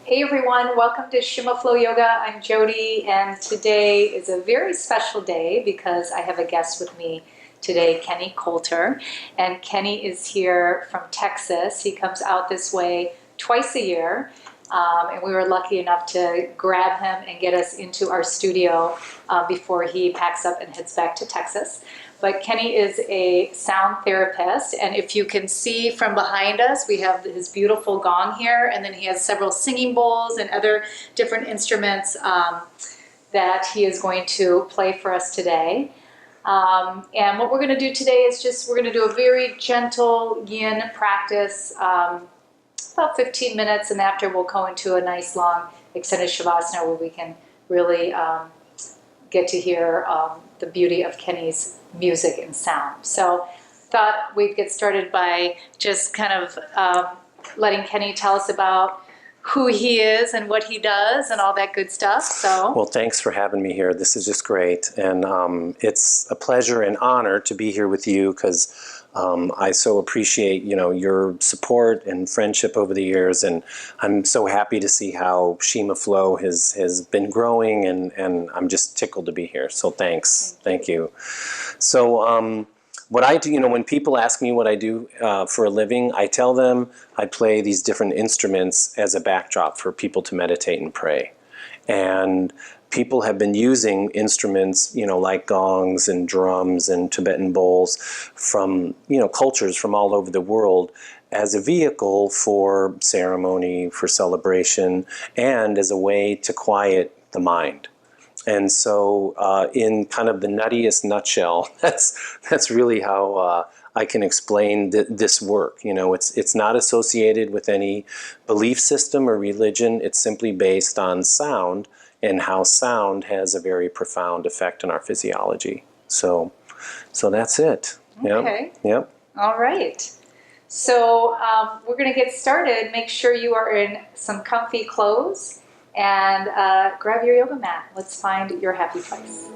Hey everyone, welcome to Shima Flow Yoga. I'm Jody, and today is a very special day because I have a guest with me today, Kenny Kolter. And Kenny is here from Texas. He comes out this way twice a year, and we were lucky enough to grab him and get us into our studio before he packs up and heads back to Texas. But Kenny is a sound therapist, and if you can see from behind us, we have his beautiful gong here, and then he has several singing bowls and other different instruments that he is going to play for us today. And what we're going to do today is we're going to do a very gentle yin practice, about 15 minutes, and after we'll go into a nice long extended shavasana where we can really get to hear the beauty of Kenny's music and sound. So thought we'd get started by just kind of letting Kenny tell us about who he is and what he does and all that good stuff. So, well, thanks for having me here. This is just great. And it's a pleasure and honor to be here with you because I so appreciate, your support and friendship over the years. And I'm so happy to see how Shima Flow has been growing, and I'm just tickled to be here. So thanks. Thank you. So what I do, when people ask me what I do for a living, I tell them I play these different instruments as a backdrop for people to meditate and pray. And people have been using instruments, like gongs and drums and Tibetan bowls from, cultures from all over the world as a vehicle for ceremony, for celebration, and as a way to quiet the mind. And so in kind of the nuttiest nutshell, that's really how I can explain this work. It's not associated with any belief system or religion. It's simply based on sound and how sound has a very profound effect on our physiology. So that's it. okay. Yep. All right. So we're going to get started. Make sure you are in some comfy clothes and grab your yoga mat. Let's find your happy place.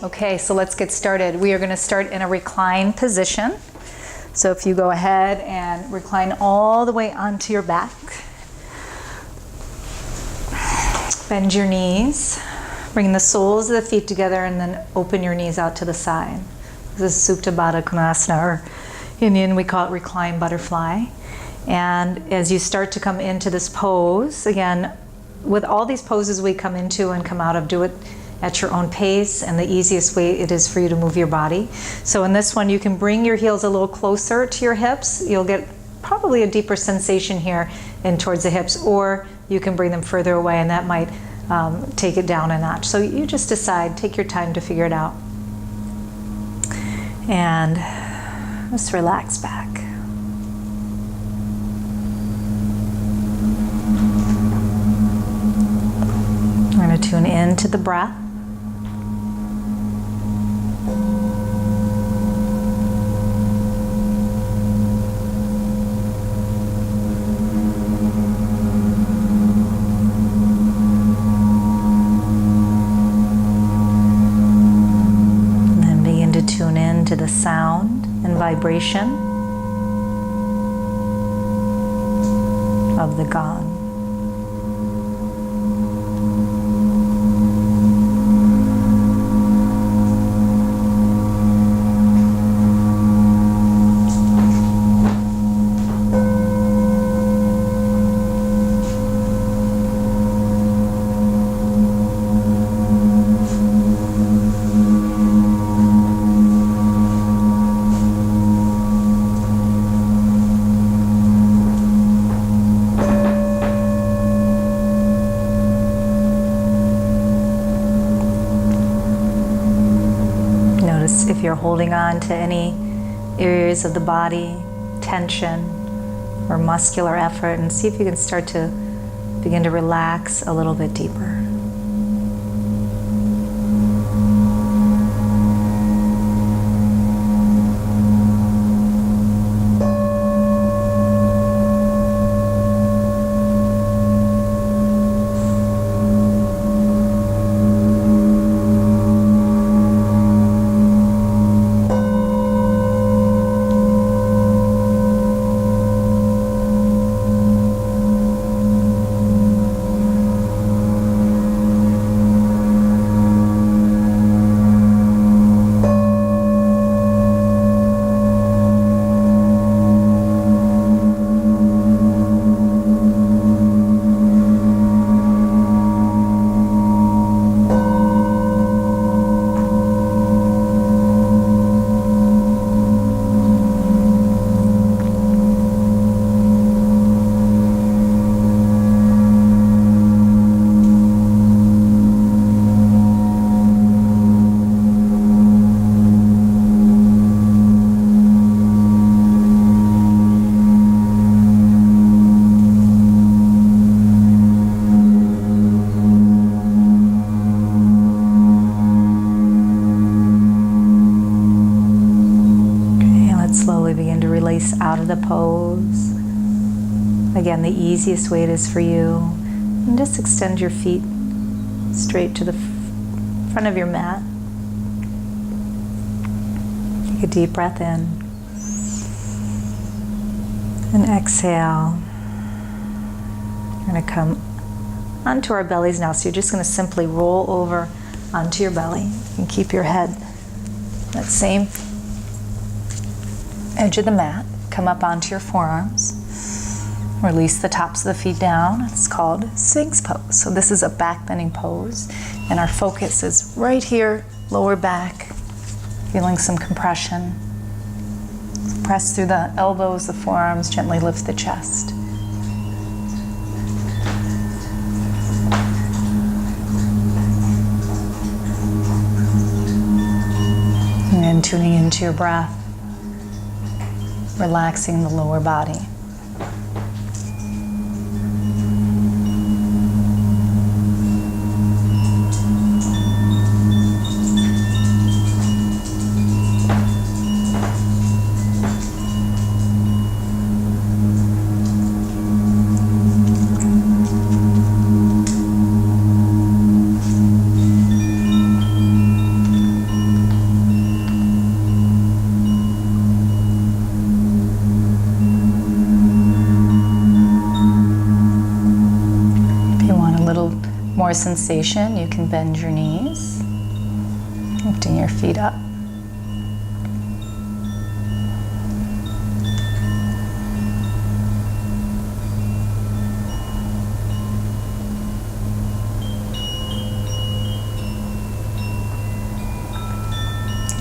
Okay, so let's get started. We are going to start in a reclined position. So if you go ahead and recline all the way onto your back, bend your knees. Bring the soles of the feet together and then open your knees out to the side. This is Supta Baddha Konasana, or in Yin we call it reclined butterfly. And as you start to come into this pose, again, with all these poses we come into and come out of, do it at your own pace and the easiest way it is for you to move your body. So in this one, you can bring your heels a little closer to your hips. You'll get probably a deeper sensation here in towards the hips, or you can bring them further away, and that might take it down a notch. So you just decide, take your time to figure it out. And just relax back. We're going to tune in to the breath. To the sound and vibration of the gong. If you're holding on to any areas of the body, tension or muscular effort, and see if you can start to begin to relax a little bit deeper. of the pose. Again, the easiest way it is for you. And just extend your feet straight to the front of your mat. Take a deep breath in. And exhale. We're going to come onto our bellies now. So you're just going to simply roll over onto your belly. You can keep your head that same edge of the mat. Come up onto your forearms. Release the tops of the feet down. It's called Sphinx pose. So this is a back bending pose. And our focus is right here, lower back. Feeling some compression. Press through the elbows, the forearms, gently lift the chest. And tuning into your breath, relaxing the lower body. More sensation, you can bend your knees, lifting your feet up.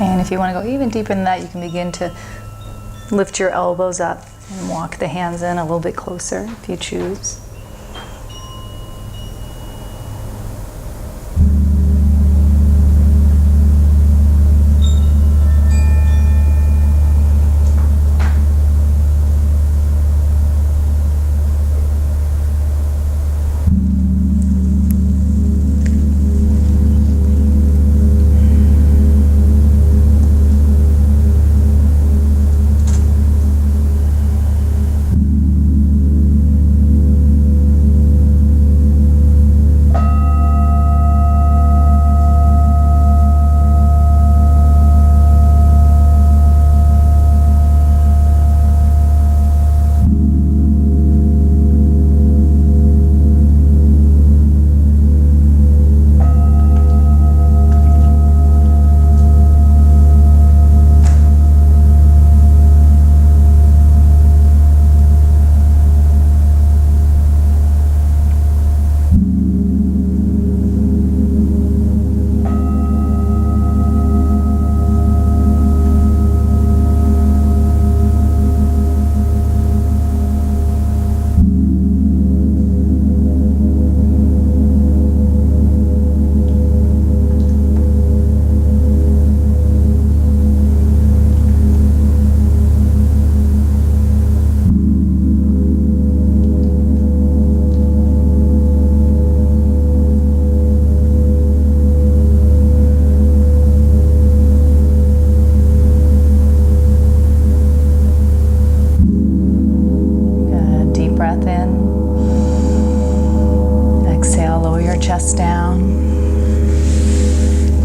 And if you want to go even deeper than that, you can begin to lift your elbows up and walk the hands in a little bit closer if you choose.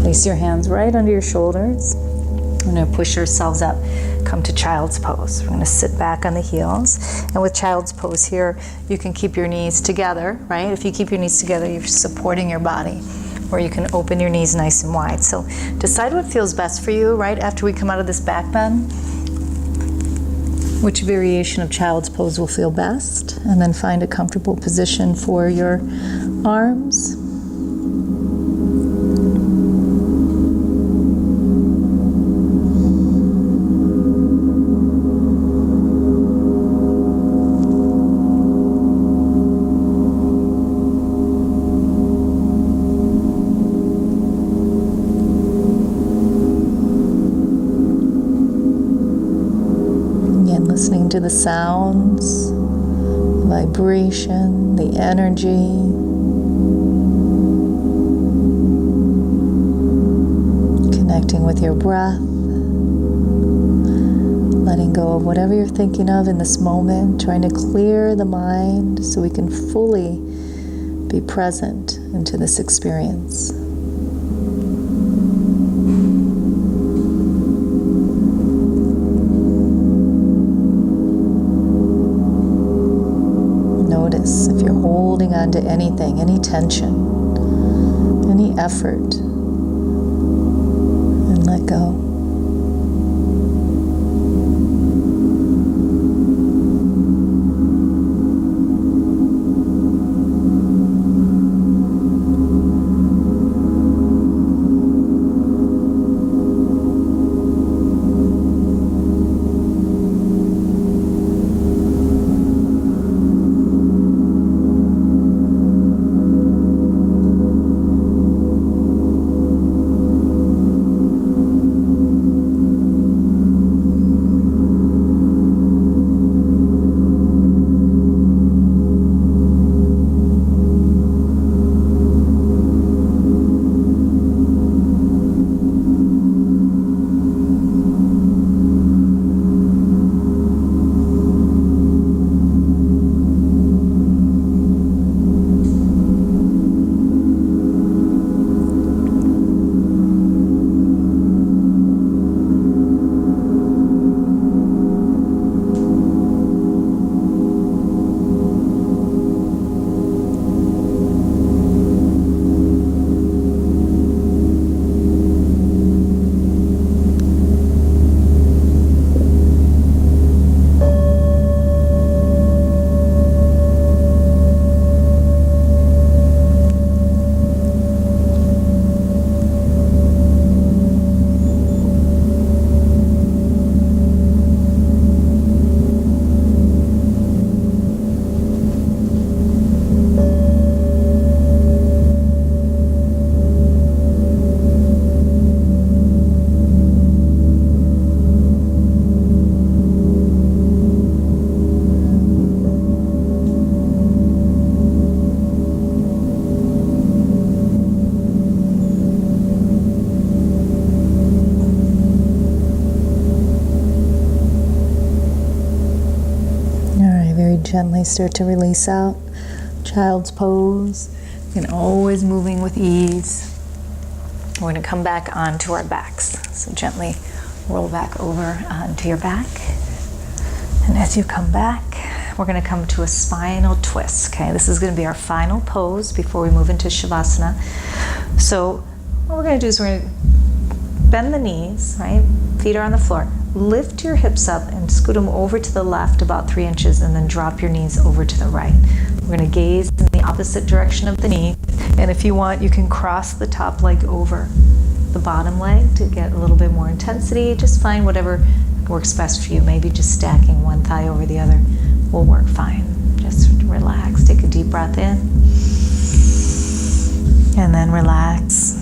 Place your hands right under your shoulders. We're going to push ourselves up, come to child's pose. We're going to sit back on the heels. And with child's pose here, you can keep your knees together, right? If you keep your knees together, you're supporting your body. Or you can open your knees nice and wide. So decide what feels best for you, right? After we come out of this back bend, which variation of child's pose will feel best. And then find a comfortable position for your arms. Listening to the sounds, vibration, the energy. Connecting with your breath. letting go of whatever you're thinking of in this moment, trying to clear the mind so we can fully be present into this experience. Notice if you're holding on to anything, any tension, any effort, and let go. Gently start to release out. Child's pose. And always moving with ease. We're going to come back onto our backs. So gently roll back over onto your back. And as you come back, we're going to come to a spinal twist. Okay, this is going to be our final pose before we move into Shavasana. So what we're going to do is we're going to bend the knees, right? Feet are on the floor. Lift your hips up and scoot them over to the left about 3 inches, and then drop your knees over to the right. We're going to gaze in the opposite direction of the knee, and if you want, you can cross the top leg over the bottom leg to get a little bit more intensity. Just find whatever works best for you. Maybe just stacking one thigh over the other will work fine. Just relax. Take a deep breath in, and then relax.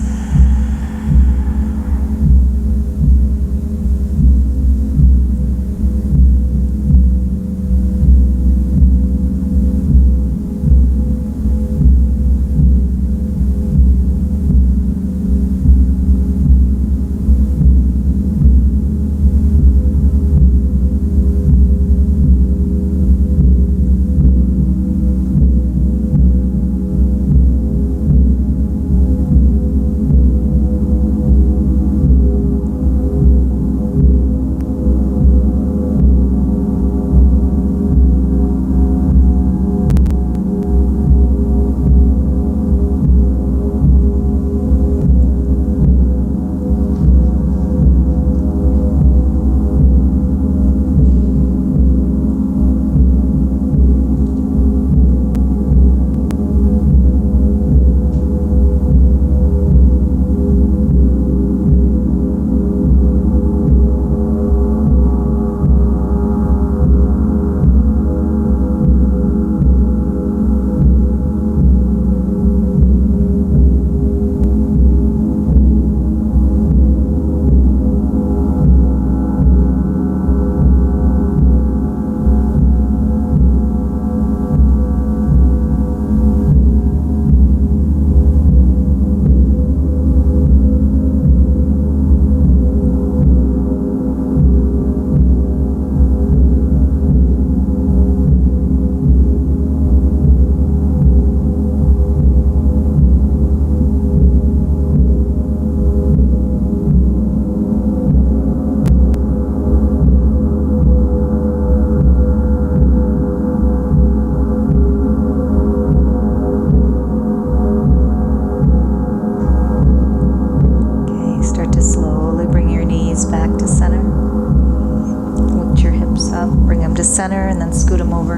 center and then scoot them over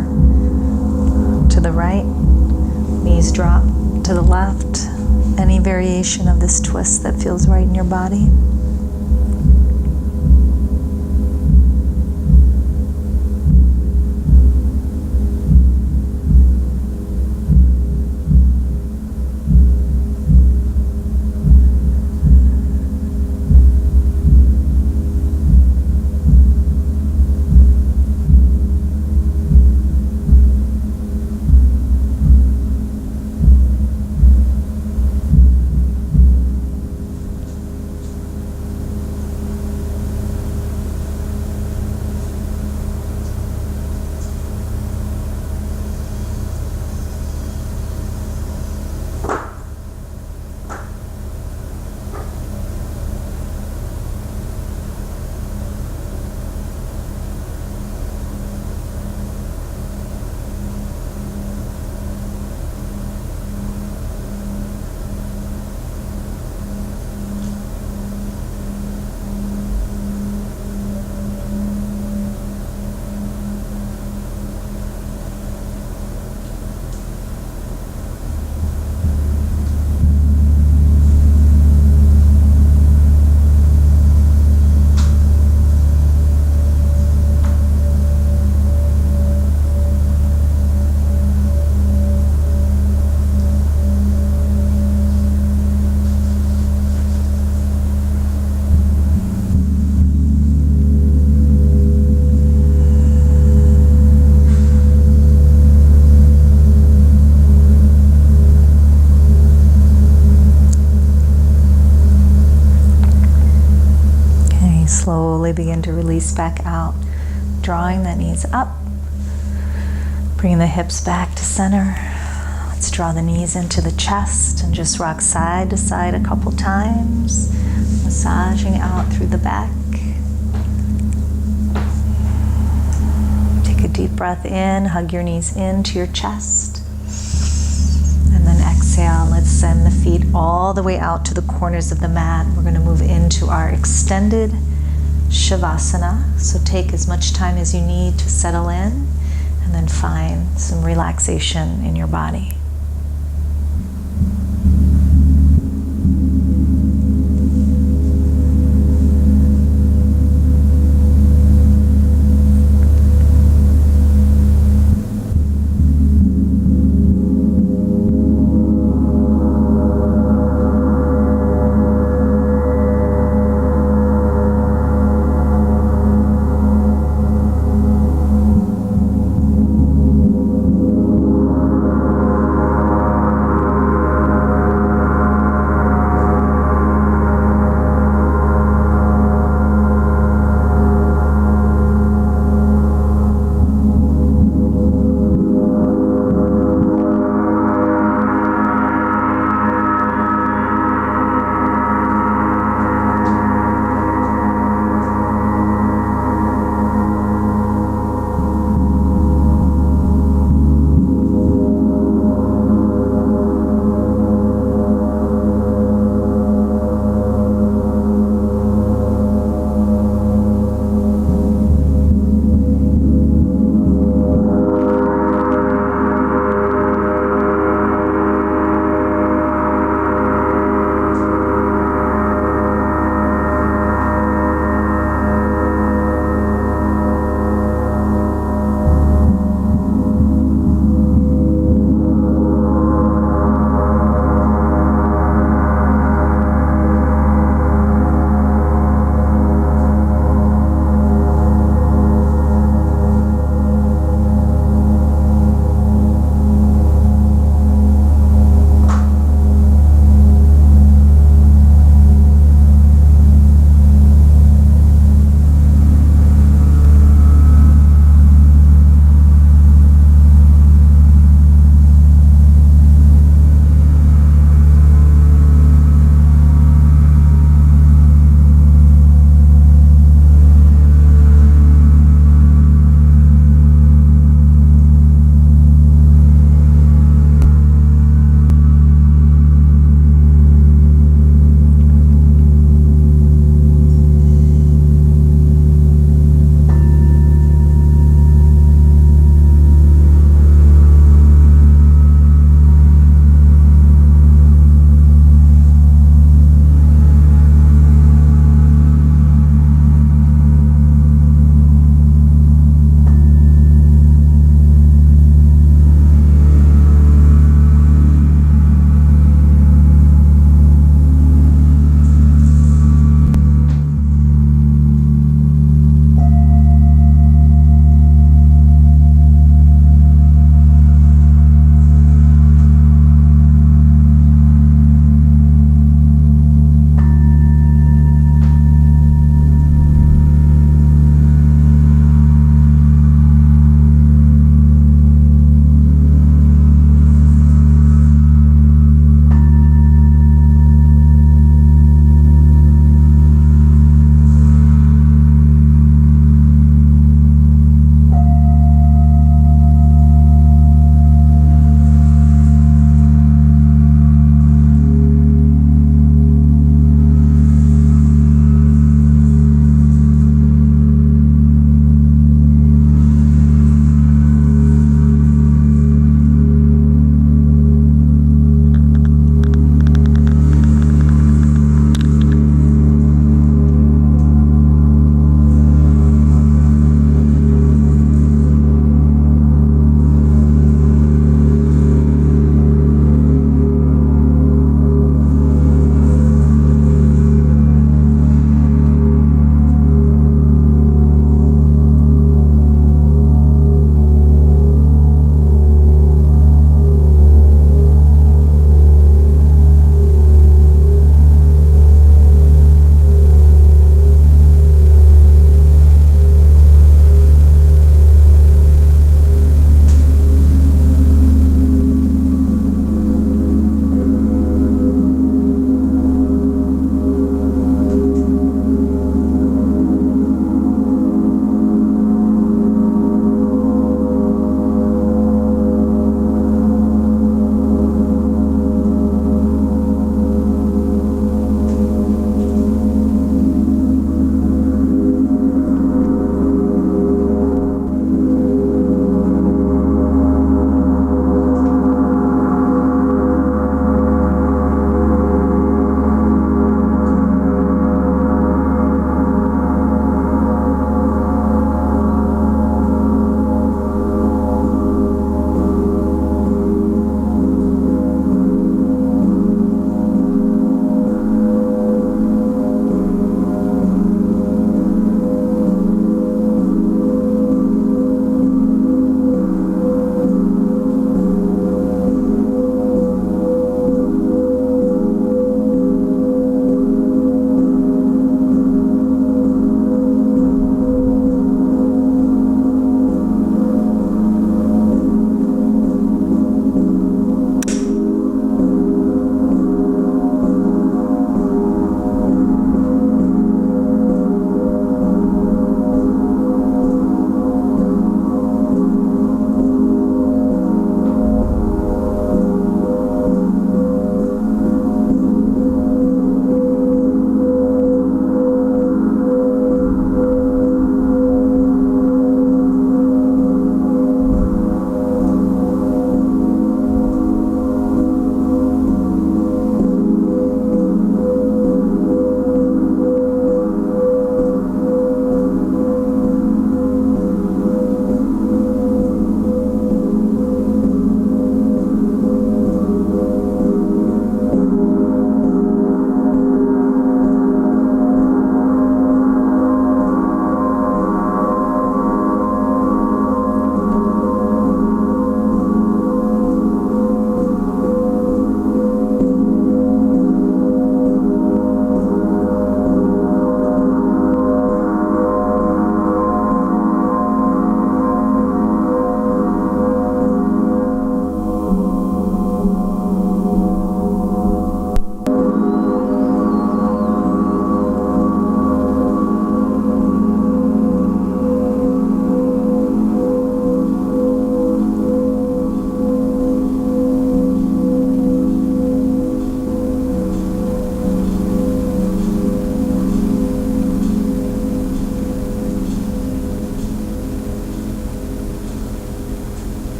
to the right. Knees drop to the left. Any variation of this twist that feels right in your body. Slowly begin to release back out, drawing the knees up, bringing the hips back to center. Let's draw the knees into the chest and just rock side to side a couple times, massaging out through the back. Take a deep breath in, hug your knees into your chest. And then exhale, let's send the feet all the way out to the corners of the mat. We're going to move into our extended Shavasana, so take as much time as you need to settle in and then find some relaxation in your body.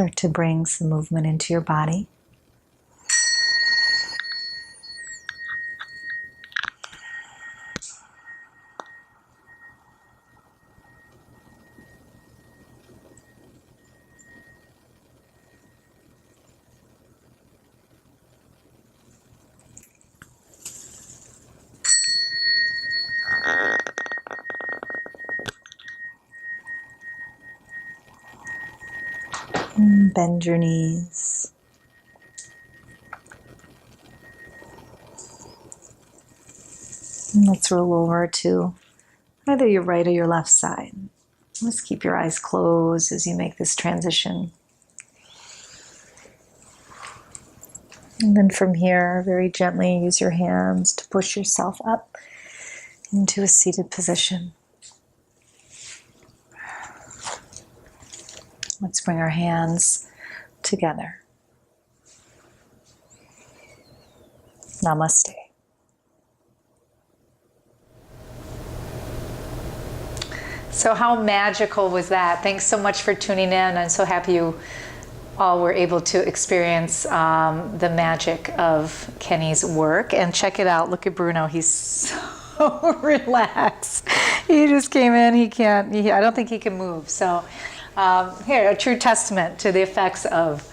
Start to bring some movement into your body. Bend your knees. And let's roll over to either your right or your left side. Just keep your eyes closed as you make this transition. And then from here, very gently use your hands to push yourself up into a seated position. Let's bring our hands together. Namaste. So how magical was that? Thanks so much for tuning in. I'm so happy you all were able to experience the magic of Kenny's work. And check it out. Look at Bruno. He's so relaxed. He just came in. I don't think he can move. So here, a true testament to the effects of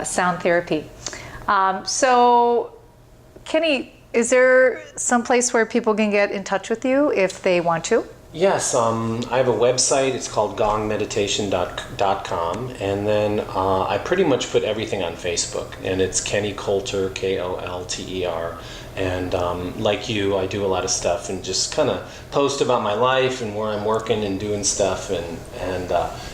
sound therapy. So Kenny, is there some place where people can get in touch with you if they want to? Yes, I have a website. It's called gongmeditation.com, and then I pretty much put everything on Facebook, and it's Kenny Kolter, Kolter, and like you, I do a lot of stuff and just kind of post about my life and where I'm working and doing stuff, and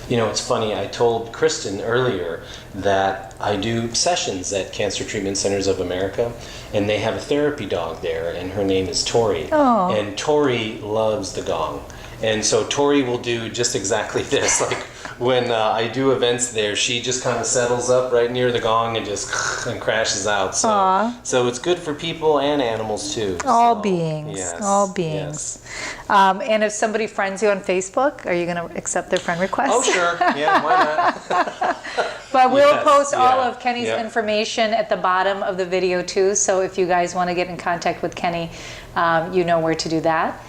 you know, it's funny, I told Kristen earlier that I do sessions at Cancer Treatment Centers of America, and they have a therapy dog there, and her name is Tori. Oh. And Tori loves the gong. And so Tori will do just exactly this. Like when I do events there, she just kind of settles up right near the gong and just and crashes out. So it's good for people and animals too. All So, beings. yes, All beings. yes. And if somebody friends you on Facebook, are you going to accept their friend request? Oh, sure. Yeah, why not? But we'll Yes, post all yeah, of Kenny's yeah. information at the bottom of the video too. So if you guys want to get in contact with Kenny, you know where to do that.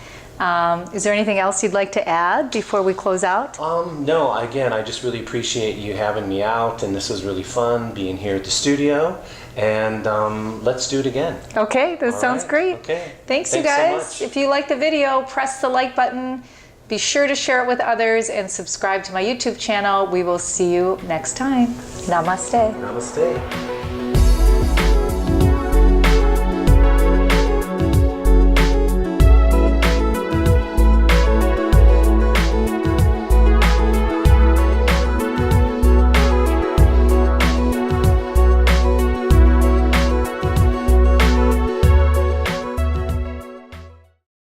Is there anything else you'd like to add before we close out? No, again, I just really appreciate you having me out, and this was really fun being here at the studio, and let's do it again. Okay, that sounds right, great. okay. Thanks you Thanks so guys. much. If you like the video, press the like button. Be sure to share it with others and subscribe to my YouTube channel. We will see you next time. Namaste. Namaste.